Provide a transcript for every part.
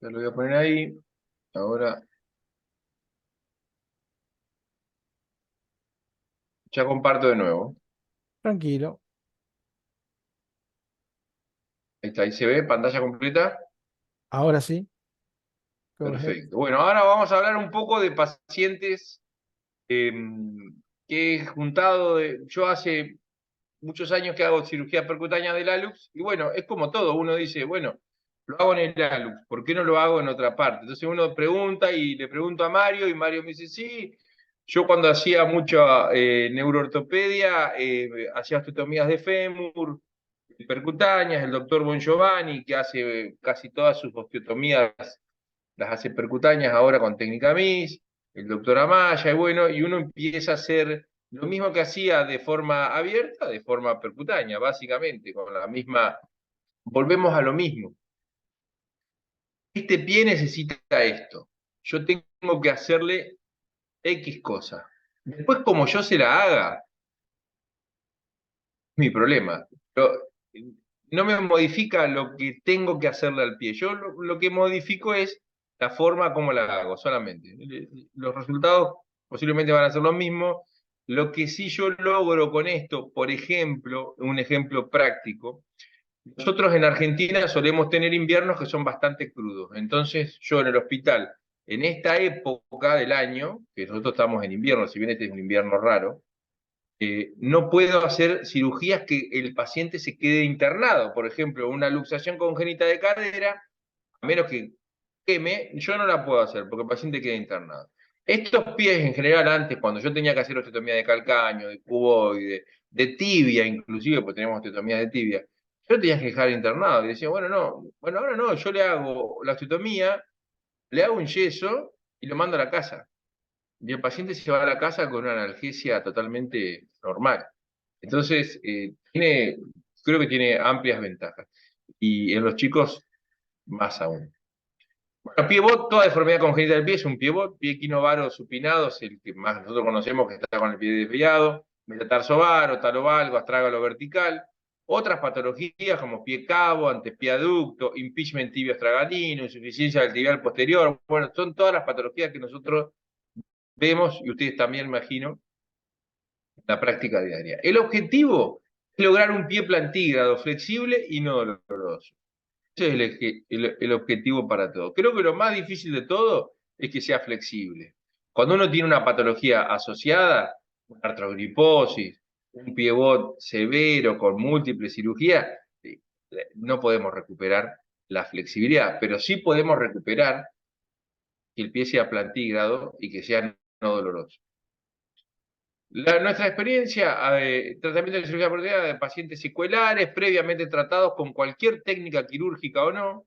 Ya lo voy a poner ahí. Ahora ya comparto de nuevo. Tranquilo. Ahí está, ahí se ve, pantalla completa. Ahora sí. Go ahead. Perfecto. Bueno, ahora vamos a hablar un poco de pacientes eh, que he juntado. Yo hace muchos años que hago cirugía percutánea del hallux y bueno, es como todo. Uno dice, bueno, lo hago en el hallux, ¿por qué no lo hago en otra parte? Entonces uno pregunta y le pregunto a Mario y Mario me dice, sí. Yo cuando hacía mucha neuroortopedia, hacía osteotomías de fémur, percutáneas, el doctor Bon Giovanni, que hace casi todas sus osteotomías, las hace percutáneas ahora con técnica MIS, el doctor Amaya, y bueno, y uno empieza a hacer lo mismo que hacía de forma abierta, de forma percutánea, básicamente, con la misma, volvemos a lo mismo. Este pie necesita esto, yo tengo que hacerle X cosa. Después, como yo se la haga, mi problema. Pero no me modifica lo que tengo que hacerle al pie. Yo lo que modifico es la forma como la hago, solamente. Los resultados posiblemente van a ser los mismos. Lo que sí yo logro con esto, por ejemplo, un ejemplo práctico, nosotros en Argentina solemos tener inviernos que son bastante crudos. Entonces yo en el hospital, en esta época del año, que nosotros estamos en invierno, si bien este es un invierno raro, no puedo hacer cirugías que el paciente se quede internado. Por ejemplo, una luxación congénita de cadera, a menos que queme, yo no la puedo hacer porque el paciente queda internado. Estos pies en general antes, cuando yo tenía que hacer osteotomía de calcaño, de cuboide, de tibia inclusive, porque tenemos osteotomía de tibia, yo tenía que dejar internado. Y decía, bueno, no, bueno, ahora no, yo le hago la osteotomía, le hago un yeso y lo mando a la casa. Y el paciente se va a la casa con una analgesia totalmente normal. Entonces, creo que tiene amplias ventajas. Y en los chicos, más aún. Bueno, pivot, toda deformidad congénita del pie es un pivot. Pie equinovaro supinado es el que más nosotros conocemos, que está con el pie desviado. Metatarsobaro, talovalgo, astrágalo vertical. Otras patologías como pie cabo, antepie aducto, impingement tibio astragalino, insuficiencia del tibial posterior. Bueno, son todas las patologías que nosotros vemos, y ustedes también, imagino, en la práctica diaria. El objetivo es lograr un pie plantígrado, flexible y no doloroso. Ese es el objetivo para todo. Creo que lo más difícil de todo es que sea flexible. Cuando uno tiene una patología asociada, una artrogriposis, un piebot severo con múltiples cirugías, no podemos recuperar la flexibilidad, pero sí podemos recuperar que el pie sea plantígrado y que sea no doloroso. Nuestra experiencia, tratamiento de cirugía porcina de pacientes secuelares, previamente tratados con cualquier técnica quirúrgica o no,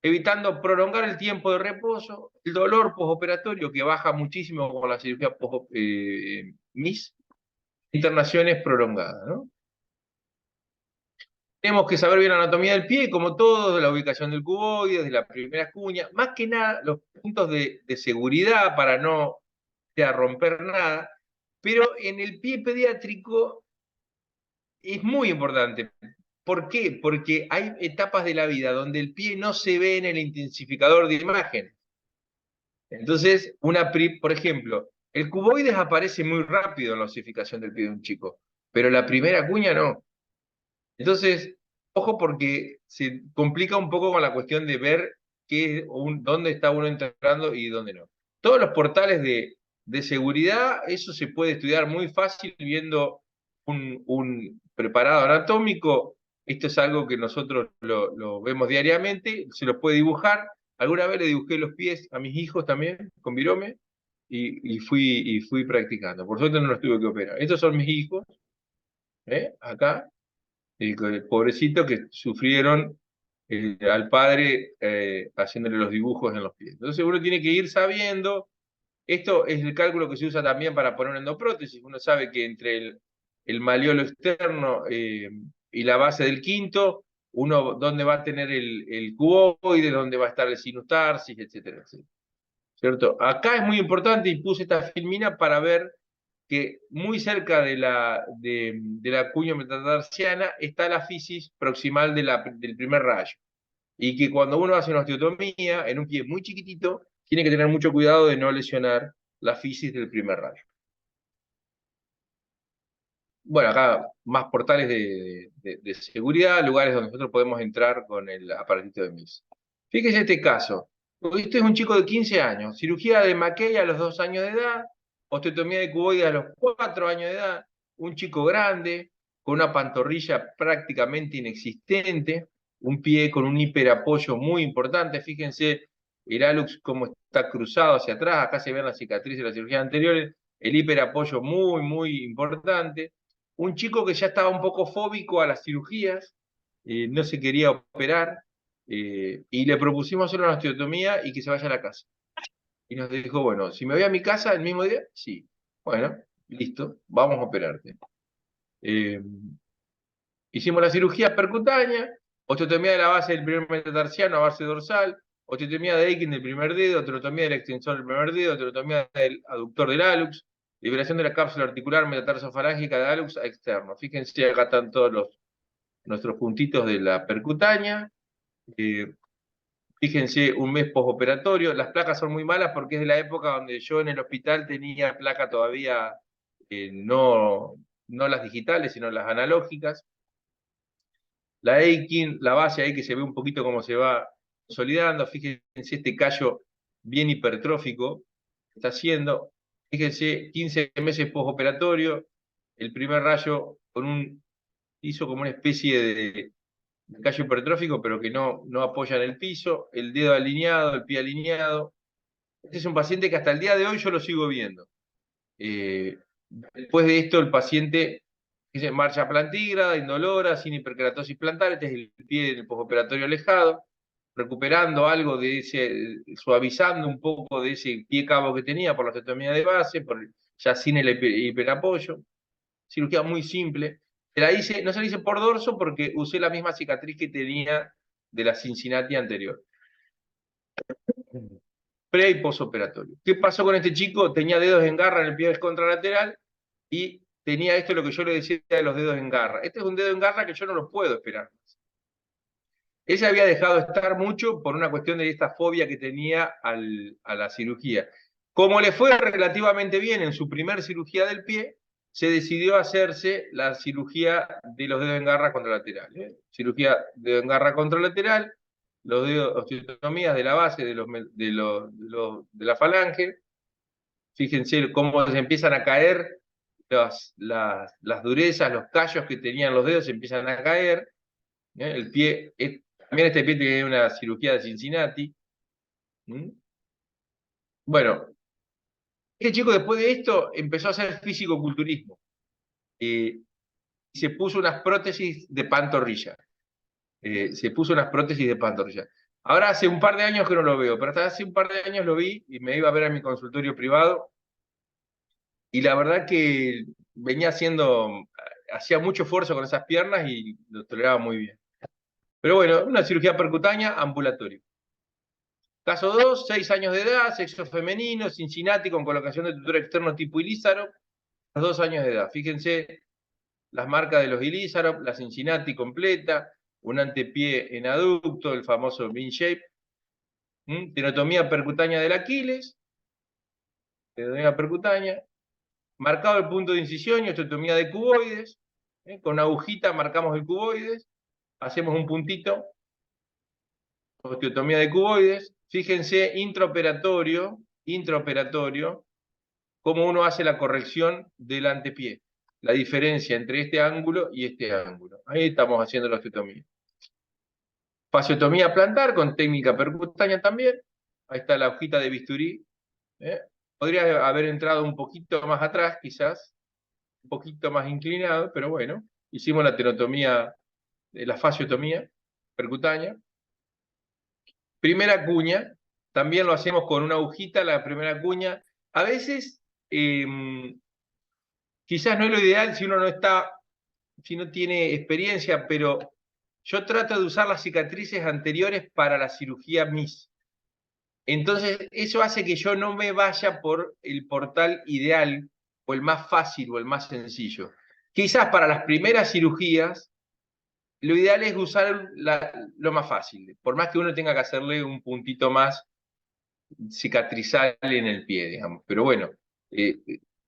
evitando prolongar el tiempo de reposo, el dolor postoperatorio que baja muchísimo con la cirugía MIS, internaciones prolongadas, ¿no? Tenemos que saber bien la anatomía del pie, como todo, de la ubicación del cuboide, de la primera cuña, más que nada los puntos de seguridad para no romper nada, pero en el pie pediátrico es muy importante. ¿Por qué? Porque hay etapas de la vida donde el pie no se ve en el intensificador de imagen. Entonces, por ejemplo, el cuboides aparece muy rápido en la osificación del pie de un chico, pero la primera cuña no. Entonces, ojo porque se complica un poco con la cuestión de ver dónde está uno entrando y dónde no. Todos los portales de seguridad, eso se puede estudiar muy fácil viendo un preparado anatómico. Esto es algo que nosotros lo vemos diariamente, se los puede dibujar. Alguna vez le dibujé los pies a mis hijos también, con virome, y fui practicando. Por suerte no los tuve que operar. Estos son mis hijos, acá pobrecito que sufrieron al padre haciéndole los dibujos en los pies. Entonces uno tiene que ir sabiendo, esto es el cálculo que se usa también para poner una endoprótesis, uno sabe que entre el maleolo externo y la base del quinto, uno dónde va a tener el cuboide, dónde va a estar el sinus tarsis, etcétera, etcétera. ¿Cierto? Acá es muy importante y puse esta filmina para ver que muy cerca de la cuña metatarsiana está la fisis proximal del primer rayo. Y que cuando uno hace una osteotomía en un pie muy chiquitito, tiene que tener mucho cuidado de no lesionar la fisis del primer rayo. Bueno, acá más portales de seguridad, lugares donde nosotros podemos entrar con el aparatito de MIS. Fíjese este caso. Este es un chico de 15 años, cirugía de Mackey a los 2 años de edad, osteotomía de cuboide a los 4 años de edad, un chico grande, con una pantorrilla prácticamente inexistente, un pie con un hiperapoyo muy importante. Fíjense el hallux como está cruzado hacia atrás, acá se ven las cicatrices de las cirugías anteriores, el hiperapoyo muy, muy importante. Un chico que ya estaba un poco fóbico a las cirugías, no se quería operar, y le propusimos hacer una osteotomía y que se vaya a la casa. Y nos dijo, bueno, si me voy a mi casa el mismo día, sí. Bueno, listo, vamos a operarte. Hicimos la cirugía percutánea, osteotomía de la base del primer metatarsiano a base dorsal, osteotomía de Aiken del primer dedo, osteotomía del extensor del primer dedo, osteotomía del aductor del hallux, liberación de la cápsula articular metatarsofarángica de hallux a externo. Fíjense, acá están todos nuestros puntitos de la percutánea. Fíjense, un mes postoperatorio. Las placas son muy malas porque es de la época donde yo en el hospital tenía placa todavía, no las digitales, sino las analógicas. La Aiken, la base ahí que se ve un poquito cómo se va consolidando. Fíjense este callo bien hipertrófico que está haciendo. Fíjense, 15 meses postoperatorio, el primer rayo hizo como una especie de callo hipertrófico, pero que no apoya en el piso, el dedo alineado, el pie alineado. Este es un paciente que hasta el día de hoy yo lo sigo viendo. Después de esto, el paciente dice marcha plantígrada, indolora, sin hiperkeratosis plantar. Este es el pie del postoperatorio alejado, recuperando algo de suavizando un poco de ese pie cabo que tenía por la osteotomía de base, ya sin el hiperapoyo. Cirugía muy simple. No se la hice por dorso porque usé la misma cicatriz que tenía de la Cincinnati anterior. Pre y postoperatorio. ¿Qué pasó con este chico? Tenía dedos en garra en el pie contralateral y tenía esto lo que yo le decía de los dedos en garra. Este es un dedo en garra que yo no lo puedo esperar. Él se había dejado estar mucho por una cuestión de esta fobia que tenía a la cirugía. Como le fue relativamente bien en su primer cirugía del pie, se decidió hacerse la cirugía de los dedos en garra contralateral. Cirugía de dedo en garra contralateral, los dedos, osteotomías de la base de la falange. Fíjense cómo se empiezan a caer las durezas, los callos que tenían los dedos se empiezan a caer. El pie, también este pie tiene una cirugía de Cincinnati. Bueno, este chico después de esto empezó a hacer físico-culturismo. Y se puso unas prótesis de pantorrilla. Ahora hace un par de años que no lo veo, pero hasta hace un par de años lo vi y me iba a ver a mi consultorio privado. Y la verdad que hacía mucho esfuerzo con esas piernas y lo toleraba muy bien. Pero bueno, una cirugía percutánea ambulatoria. Caso 2, 6 años de edad, sexo femenino, Cincinnati con colocación de tutor externo tipo Ilízaro, a los 2 años de edad. Fíjense las marcas de los Ilízaro, la Cincinnati completa, un antepié en aducto, el famoso bean shape, tenotomía percutánea del Aquiles, tenotomía percutánea, marcado el punto de incisión y osteotomía de cuboides, con agujita marcamos el cuboides, hacemos un puntito, osteotomía de cuboides. Fíjense, intraoperatorio, cómo uno hace la corrección del antepié. La diferencia entre este ángulo y este ángulo. Ahí estamos haciendo la osteotomía. Fasciotomía plantar con técnica percutánea también. Ahí está la hojita de bisturí. Podría haber entrado un poquito más atrás, quizás. Un poquito más inclinado, pero bueno. Hicimos la tenotomía, la fasciotomía percutánea. Primera cuña, también lo hacemos con una agujita, la primera cuña. A veces, quizás no es lo ideal si uno si no tiene experiencia, pero yo trato de usar las cicatrices anteriores para la cirugía MIS. Entonces, eso hace que yo no me vaya por el portal ideal o el más fácil o el más sencillo. Quizás para las primeras cirugías, lo ideal es usar lo más fácil, por más que uno tenga que hacerle un puntito más cicatrizal en el pie, digamos. Pero bueno, eh,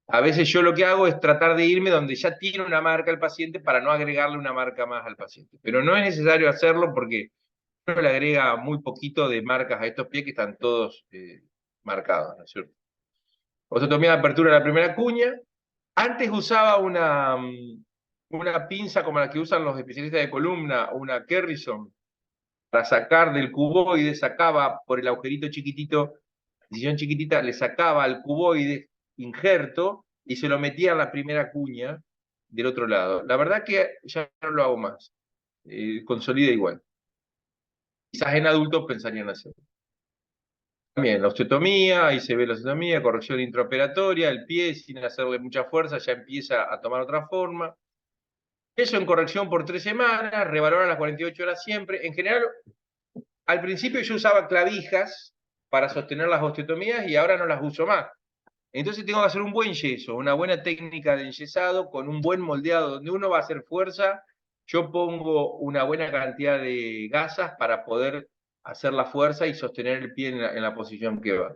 a veces yo lo que hago es tratar de irme donde ya tiene una marca el paciente para no agregarle una marca más al paciente. Pero no es necesario hacerlo porque uno le agrega muy poquito de marcas a estos pies que están todos marcados, ¿no es cierto? Osteotomía de apertura de la primera cuña. Antes usaba una pinza como la que usan los especialistas de columna, una Kerrison, para sacar del cuboide, sacaba por el agujerito chiquitito, decisión chiquitita, le sacaba al cuboide injerto y se lo metía en la primera cuña del otro lado. La verdad que ya no lo hago más, consolida igual. Quizás en adultos pensarían hacerlo. También la osteotomía, ahí se ve la osteotomía, corrección intraoperatoria, el pie sin hacerle mucha fuerza ya empieza a tomar otra forma. Eso en corrección por 3 semanas, revalorar las 48 horas siempre. En general, al principio yo usaba clavijas para sostener las osteotomías y ahora no las uso más. Entonces tengo que hacer un buen yeso, una buena técnica de enyesado con un buen moldeado donde uno va a hacer fuerza. Yo pongo una buena cantidad de gasas para poder hacer la fuerza y sostener el pie en la posición que va.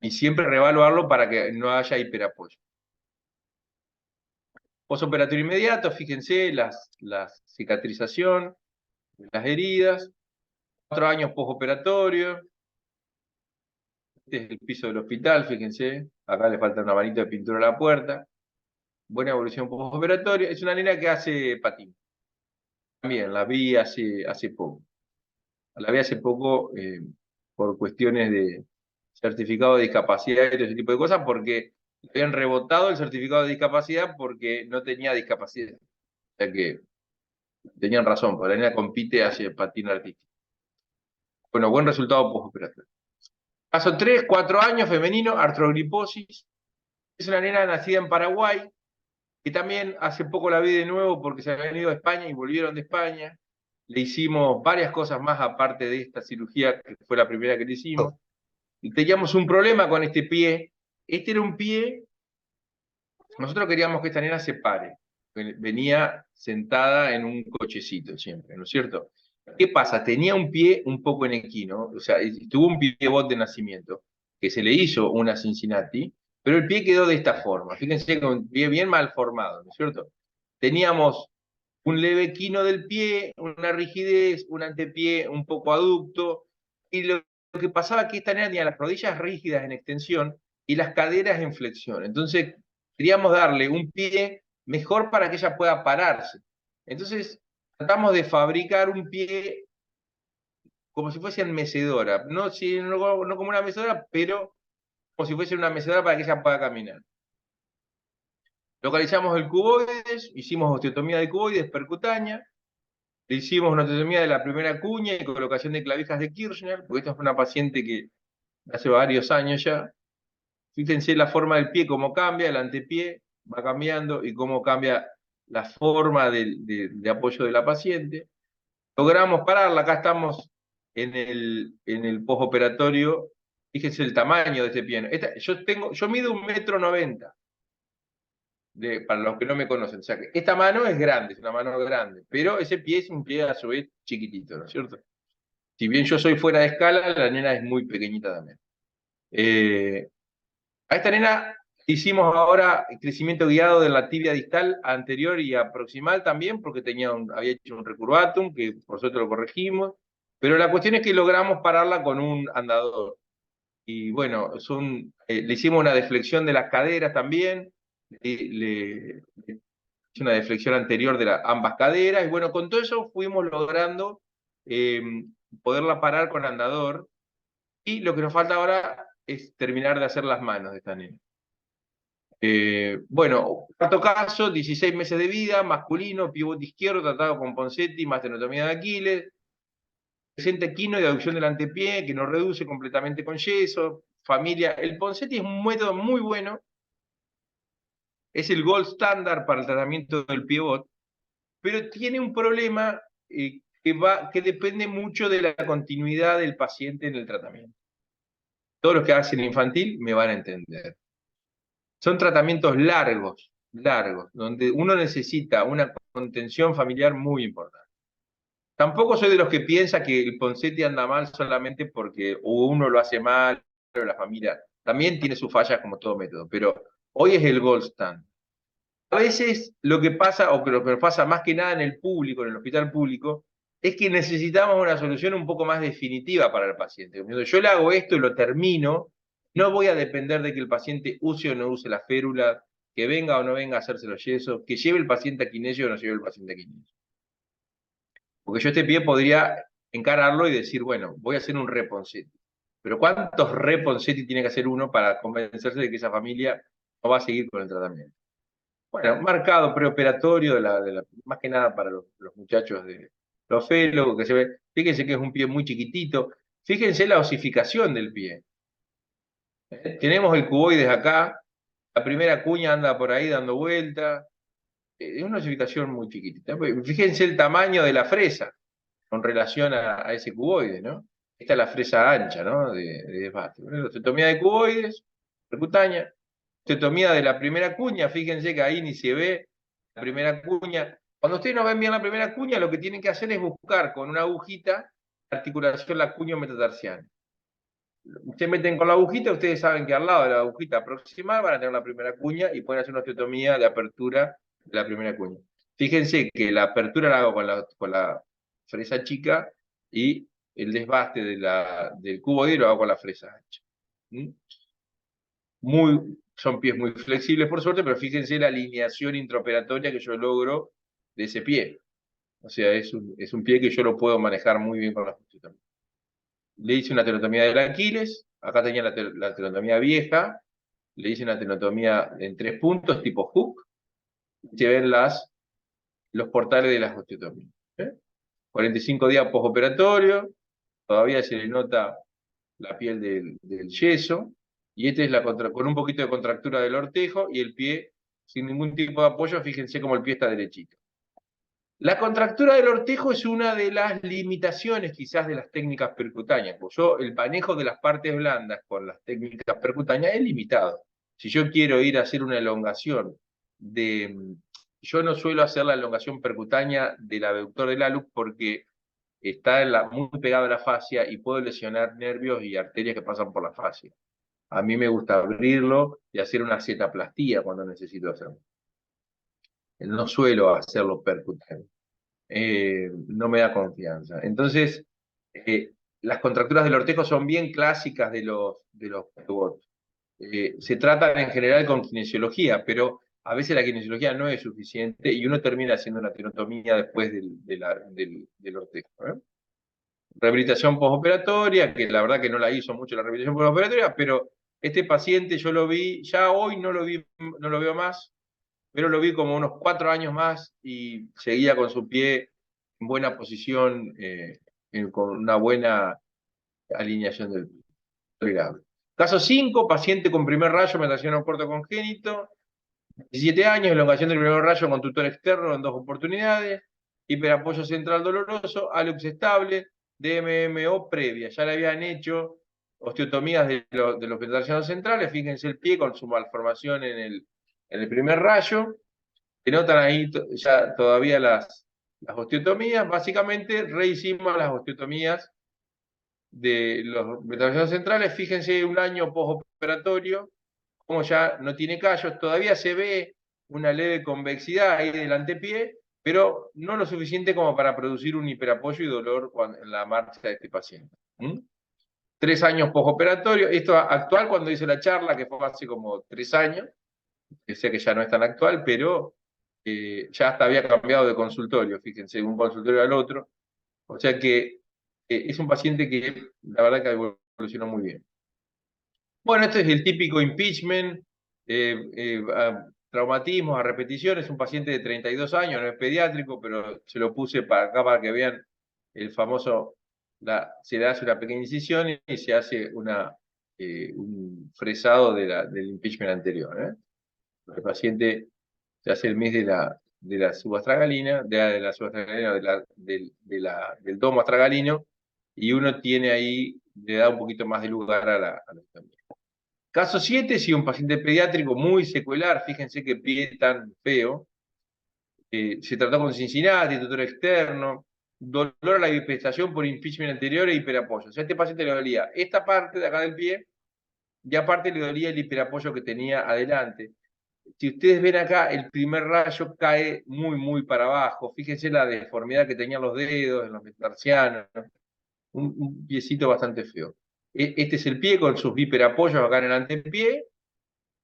Y siempre reevaluarlo para que no haya hiperapoyo. Posoperatorio inmediato, fíjense la cicatrización, las heridas. 4 años postoperatorio. Este es el piso del hospital, fíjense. Acá le falta una manita de pintura a la puerta. Buena evolución postoperatoria. Es una nena que hace patín. También la vi hace poco. La vi hace poco por cuestiones de certificado de discapacidad y todo ese tipo de cosas, porque le habían rebotado el certificado de discapacidad porque no tenía discapacidad. O sea que tenían razón, porque la nena compite, hace patín artístico. Bueno, buen resultado postoperatorio. Caso 3, 4 años, femenino, artrogriposis. Es una nena nacida en Paraguay, que también hace poco la vi de nuevo porque se habían ido a España y volvieron de España. Le hicimos varias cosas más aparte de esta cirugía, que fue la primera que le hicimos. Y teníamos un problema con este pie. Este era un pie, nosotros queríamos que esta nena se pare. Venía sentada en un cochecito siempre, ¿no es cierto? ¿Qué pasa? Tenía un pie un poco en equino, o sea, tuvo un pivot de nacimiento, que se le hizo una Cincinnati, pero el pie quedó de esta forma. Fíjense, con un pie bien mal formado, ¿no es cierto? Teníamos un leve equino del pie, una rigidez, un antepié un poco aducto, y lo que pasaba es que esta nena tenía las rodillas rígidas en extensión y las caderas en flexión. Entonces, queríamos darle un pie mejor para que ella pueda pararse. Entonces, tratamos de fabricar un pie como si fuese en mecedora, no, no como una mecedora, pero como si fuese una mecedora para que ella pueda caminar. Localizamos el cuboides, hicimos osteotomía de cuboides percutánea, le hicimos una osteotomía de la primera cuña y colocación de clavijas de Kirchner, porque esta es una paciente que hace varios años ya. Fíjense la forma del pie, cómo cambia, el antepié va cambiando y cómo cambia la forma de apoyo de la paciente. Logramos pararla, acá estamos en el postoperatorio. Fíjense el tamaño de este pie. Yo mido 1,90 m, para los que no me conocen. O sea que esta mano es grande, es una mano grande, pero ese pie es un pie a su vez chiquitito, ¿no es cierto? Si bien yo soy fuera de escala, la nena es muy pequeñita también. A esta nena hicimos ahora crecimiento guiado de la tibia distal anterior y proximal también, porque había hecho un recurvatum, que por suerte lo corregimos, pero la cuestión es que logramos pararla con un andador. Y bueno, le hicimos una deflexión de las caderas también, le hice una deflexión anterior de ambas caderas, y bueno, con todo eso fuimos logrando eh, poderla parar con andador, y lo que nos falta ahora es terminar de hacer las manos de esta nena. Bueno, cuarto caso, 16 meses de vida, masculino, pivote izquierdo, tratado con Ponseti, mastenotomía de Aquiles, presente equino y aducción del antepié, que no reduce completamente con yeso, familia. El Ponseti es un método muy bueno, es el gold standard para el tratamiento del pivot, pero tiene un problema que depende mucho de la continuidad del paciente en el tratamiento. Todos los que hacen infantil me van a entender. Son tratamientos largos, largos, donde uno necesita una contención familiar muy importante. Tampoco soy de los que piensa que el Ponseti anda mal solamente porque uno lo hace mal, pero la familia también tiene sus fallas como todo método, pero hoy es el gold stand. A veces lo que pasa, o que lo que nos pasa más que nada en el público, en el hospital público, es que necesitamos una solución un poco más definitiva para el paciente. Cuando yo le hago esto y lo termino, no voy a depender de que el paciente use o no use la férula, que venga o no venga a hacerse los yesos, que lleve el paciente a kinesio o no lleve el paciente a kinesio. Porque yo este pie podría encararlo y decir, bueno, voy a hacer un reponcetti. Pero ¿cuántos reponcetti tiene que hacer uno para convencerse de que esa familia no va a seguir con el tratamiento? Bueno, marcado preoperatorio, más que nada para los muchachos de los fellows, que se ve. Fíjense que es un pie muy chiquitito. Fíjense la osificación del pie. Tenemos el cuboides acá, la primera cuña anda por ahí dando vuelta. Es una osificación muy chiquitita. Fíjense el tamaño de la fresa con relación a ese cuboide, ¿no? Esta es la fresa ancha, ¿no? De desbaste. Bueno, osteotomía de cuboides, percutánea. Osteotomía de la primera cuña, fíjense que ahí ni se ve la primera cuña. Cuando ustedes no ven bien la primera cuña, lo que tienen que hacer es buscar con una agujita la articulación la cuña metatarsiana. Ustedes meten con la agujita, ustedes saben que al lado de la agujita proximal van a tener la primera cuña y pueden hacer una osteotomía de apertura de la primera cuña. Fíjense que la apertura la hago con la fresa chica y el desbaste del cuboide lo hago con la fresa ancha. ¿Mm? Son pies muy flexibles por suerte, pero fíjense la alineación intraoperatoria que yo logro de ese pie. O sea, es un pie que yo lo puedo manejar muy bien con la osteotomía. Le hice una tenotomía del Aquiles, acá tenía la tenotomía vieja, le hice una tenotomía en 3 puntos, tipo hook, y se ven los portales de las osteotomías. 45 días postoperatorio, todavía se le nota la piel del yeso, y este es con un poquito de contractura del ortejo, y el pie sin ningún tipo de apoyo, fíjense cómo el pie está derechito. La contractura del ortejo es una de las limitaciones quizás de las técnicas percutáneas, pues el manejo de las partes blandas con las técnicas percutáneas es limitado. Si yo quiero ir a hacer una elongación yo no suelo hacer la elongación percutánea del abductor del hallux porque está muy pegado a la fascia y puedo lesionar nervios y arterias que pasan por la fascia. A mí me gusta abrirlo y hacer una cetaplastía cuando necesito hacerlo. No suelo hacerlo percutáneo. No me da confianza. Entonces, las contracturas del ortejo son bien clásicas de los robots. Se tratan en general con kinesiología, pero a veces la kinesiología no es suficiente y uno termina haciendo una tenotomía después del ortejo. Rehabilitación postoperatoria, que la verdad que no la hizo mucho la rehabilitación postoperatoria, pero este paciente yo lo vi, ya hoy no lo veo más, pero lo vi como unos 4 años más y seguía con su pie en buena posición, con una buena alineación del pie. Tolerable. Caso 5, paciente con primer rayo, metación a puerto congénito, 17 años, elongación del primer rayo con tutor externo en 2 oportunidades, hiperapoyo central doloroso, hallux estable, DMMO previa. Ya le habían hecho osteotomías de los metatarsianos centrales, fíjense el pie con su malformación en el primer rayo, que notan ahí ya todavía las osteotomías. Básicamente rehicimos las osteotomías de los metatarsianos centrales. Fíjense un año postoperatorio, como ya no tiene callos, todavía se ve una leve convexidad ahí del antepié, pero no lo suficiente como para producir un hiperapoyo y dolor en la marcha de este paciente. 3 años postoperatorio, esto actual cuando hice la charla, que fue hace como 3 años, que sé que ya no es tan actual, pero ya hasta había cambiado de consultorio, fíjense, de un consultorio al otro. O sea que es un paciente que la verdad que evolucionó muy bien. Bueno, este es el típico impeachment, traumatismos a repetición, es un paciente de 32 años, no es pediátrico, pero se lo puse para acá para que vean el famoso, se le hace una pequeña incisión y se hace un fresado del impeachment anterior. El paciente se hace el mes de la subastragalina, del domo astragalino, y uno tiene ahí, le da un poquito más de lugar a la osteotomía. Caso 7, si un paciente pediátrico muy secuelar, fíjense qué pie tan feo, se trató con Cincinnati, tutor externo, dolor a la bipestación por impeachment anterior e hiperapoyo. O sea, a este paciente le dolía esta parte de acá del pie y aparte le dolía el hiperapoyo que tenía adelante. Si ustedes ven acá, el primer rayo cae muy para abajo. Fíjense la deformidad que tenían los dedos, en los metatarsianos. Un piecito bastante feo. Este es el pie con sus hiperapoyos acá en el antepié,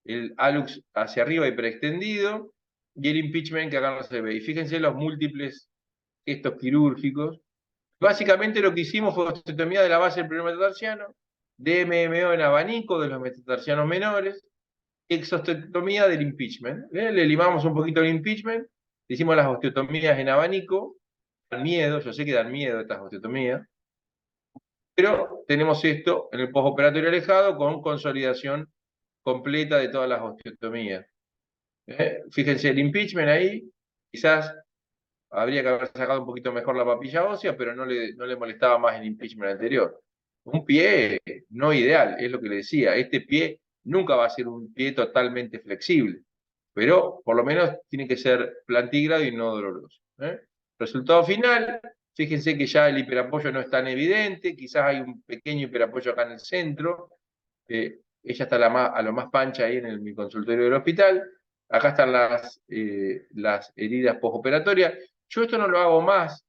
el hallux hacia arriba hiperextendido y el impeachment que acá no se ve. Y fíjense los múltiples gestos quirúrgicos. Básicamente lo que hicimos fue osteotomía de la base del primer metatarsiano, DMMO en abanico de los metatarsianos menores, exosteotomía del impeachment. Le limamos un poquito el impeachment, hicimos las osteotomías en abanico, dan miedo, yo sé que dan miedo estas osteotomías, pero tenemos esto en el postoperatorio alejado con consolidación completa de todas las osteotomías. Fíjense el impeachment ahí, quizás habría que haber sacado un poquito mejor la papilla ósea, pero no le molestaba más el impeachment anterior. Un pie no ideal, es lo que le decía. Este pie nunca va a ser un pie totalmente flexible, pero por lo menos tiene que ser plantígrado y no doloroso. Resultado final, fíjense que ya el hiperapoyo no es tan evidente, quizás hay un pequeño hiperapoyo acá en el centro. Ella está a lo más pancha ahí en mi consultorio del hospital. Acá están las heridas postoperatorias. Yo esto no lo hago más.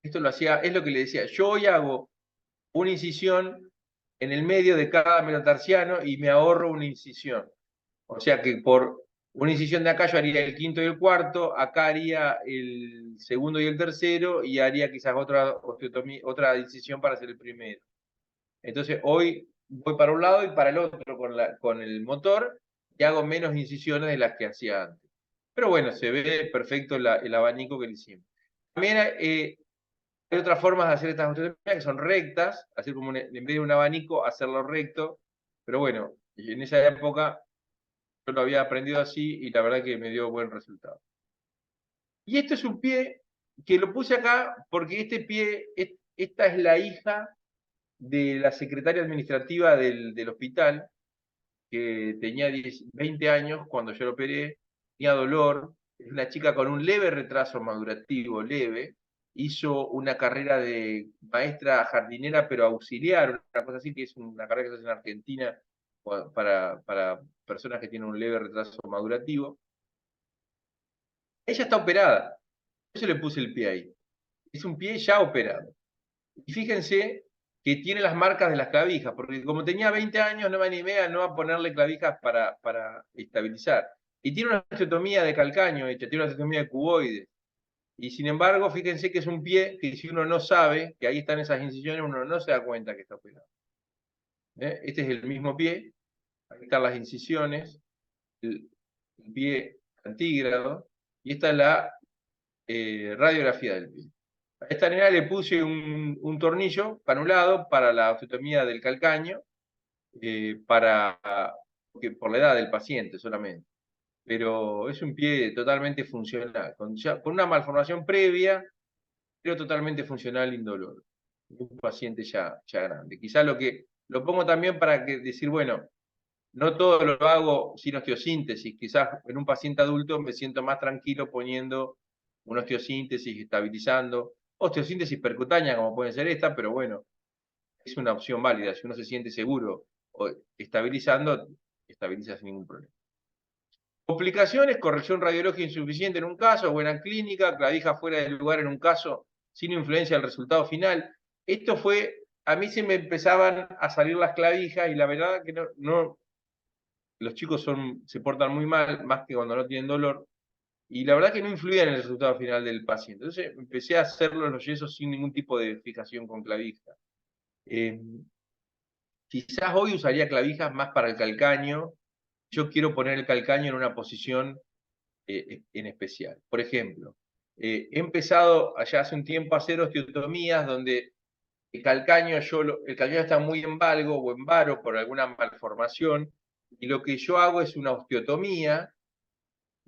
Esto lo hacía, es lo que le decía. Yo hoy hago una incisión en el medio de cada metatarsiano y me ahorro una incisión. O sea que por una incisión de acá yo haría el quinto y el cuarto, acá haría el segundo y el tercero, y haría quizás otra incisión para hacer el primero. Entonces hoy voy para un lado y para el otro con el motor y hago menos incisiones de las que hacía antes. Pero bueno, se ve perfecto el abanico que le hicimos. También hay otras formas de hacer estas osteotomías que son rectas, así como en vez de un abanico, hacerlo recto. Pero bueno, en esa época yo lo había aprendido así y la verdad que me dio buen resultado. Y este es un pie que lo puse acá porque este pie, esta es la hija de la secretaria administrativa del hospital, que tenía 20 años cuando yo lo operé, tenía dolor, es una chica con un leve retraso madurativo, leve, hizo una carrera de maestra jardinera, pero auxiliar, una cosa así, que es una carrera que se hace en Argentina para personas que tienen un leve retraso madurativo. Ella está operada, por eso le puse el pie ahí. Es un pie ya operado. Y fíjense que tiene las marcas de las clavijas, porque como tenía 20 años no me animé a no ponerle clavijas para estabilizar. Y tiene una osteotomía de calcaño hecha, tiene una osteotomía de cuboides. Y sin embargo, fíjense que es un pie que si uno no sabe que ahí están esas incisiones, uno no se da cuenta que está operado. Este es el mismo pie, ahí están las incisiones, el pie antígrado, y esta es la radiografía del pie. A esta nena le puse un tornillo canulado para la osteotomía del calcaño, por la edad del paciente solamente. Pero es un pie totalmente funcional, con una malformación previa, pero totalmente funcional, indoloro. Un paciente ya grande. Quizá lo pongo también para decir, bueno, no todo lo hago sin osteosíntesis. Quizás en un paciente adulto me siento más tranquilo poniendo una osteosíntesis, estabilizando. Osteosíntesis percutánea, como puede ser esta, pero bueno, es una opción válida. Si uno se siente seguro o estabilizando, estabiliza sin ningún problema. Complicaciones, corrección radiológica insuficiente en un caso, buena clínica, clavija fuera del lugar en un caso, sin influencia del resultado final. Esto fue, a mí se me empezaban a salir las clavijas y la verdad que los chicos se portan muy mal, más que cuando no tienen dolor, y la verdad que no influía en el resultado final del paciente. Entonces empecé a hacerlo los yesos sin ningún tipo de fijación con clavija. Quizás hoy usaría clavijas más para el calcaño. Yo quiero poner el calcaño en una posición en especial. Por ejemplo, he empezado allá hace un tiempo a hacer osteotomías donde el calcaño está muy en valgo o en varo por alguna malformación, y lo que yo hago es una osteotomía,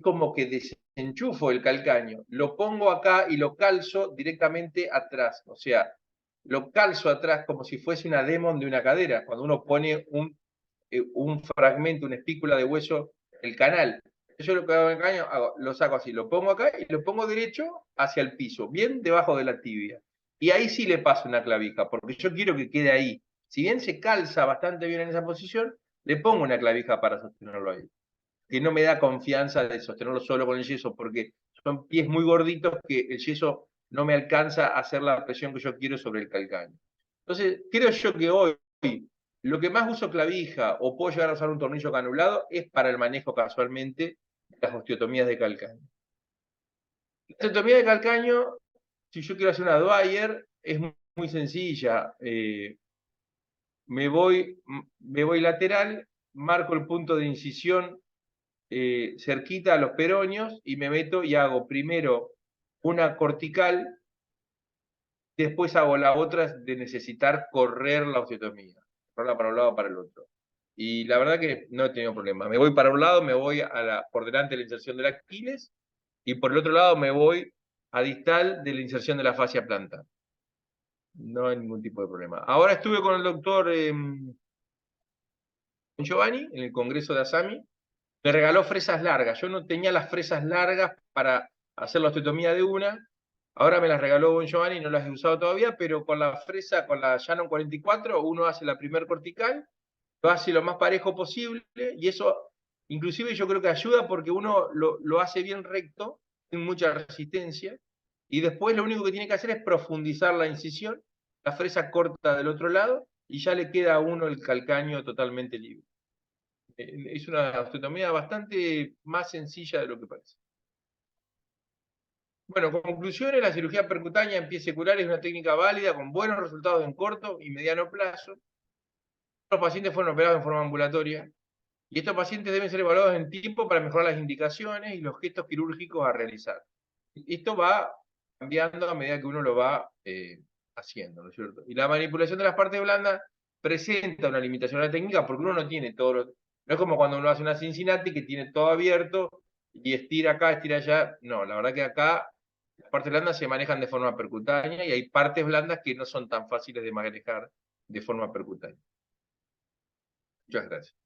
como que desenchufo el calcaño, lo pongo acá y lo calzo directamente atrás, o sea, lo calzo atrás como si fuese una demon de una cadera, cuando uno pone un fragmento, una espícula de hueso, el canal. Yo lo que hago en el caño, lo saco así, lo pongo acá y lo pongo derecho hacia el piso, bien debajo de la tibia. Y ahí sí le paso una clavija, porque yo quiero que quede ahí. Si bien se calza bastante bien en esa posición, le pongo una clavija para sostenerlo ahí. Que no me da confianza de sostenerlo solo con el yeso, porque son pies muy gorditos que el yeso no me alcanza a hacer la presión que yo quiero sobre el calcaño. Entonces, creo yo que hoy lo que más uso clavija o puedo llegar a usar un tornillo canulado es para el manejo casualmente de las osteotomías de calcaño. La osteotomía de calcaño, si yo quiero hacer una Dwyer, es muy sencilla. Me voy lateral, marco el punto de incisión cerquita a los peroneos y me meto y hago primero una cortical, después hago la otra de necesitar correr la osteotomía, correrla para un lado o para el otro. Y la verdad que no he tenido problema. Me voy para un lado, me voy por delante de la inserción del Aquiles y por el otro lado me voy a distal de la inserción de la fascia plantar. No hay ningún tipo de problema. Ahora estuve con el doctor Giovanni en el congreso de ASAMI. Me regaló fresas largas. Yo no tenía las fresas largas para hacer la osteotomía de una. Ahora me las regaló Bon Giovanni, no las he usado todavía, pero con la fresa, con la Shannon 44, uno hace la primer cortical, lo hace lo más parejo posible, y eso inclusive yo creo que ayuda porque uno lo hace bien recto, sin mucha resistencia, y después lo único que tiene que hacer es profundizar la incisión, la fresa corta del otro lado, y ya le queda a uno el calcaño totalmente libre. Es una osteotomía bastante más sencilla de lo que parece. Bueno, conclusiones, la cirugía percutánea en pie secular es una técnica válida con buenos resultados en corto y mediano plazo. Los pacientes fueron operados en forma ambulatoria y estos pacientes deben ser evaluados en tiempo para mejorar las indicaciones y los gestos quirúrgicos a realizar. Esto va cambiando a medida que uno lo va haciendo, ¿no es cierto? Y la manipulación de las partes blandas presenta una limitación a la técnica porque uno no tiene todo lo... No es como cuando uno hace una Cincinnati que tiene todo abierto y estira acá, estira allá. No, la verdad que acá las partes blandas se manejan de forma percutánea y hay partes blandas que no son tan fáciles de manejar de forma percutánea. Muchas gracias.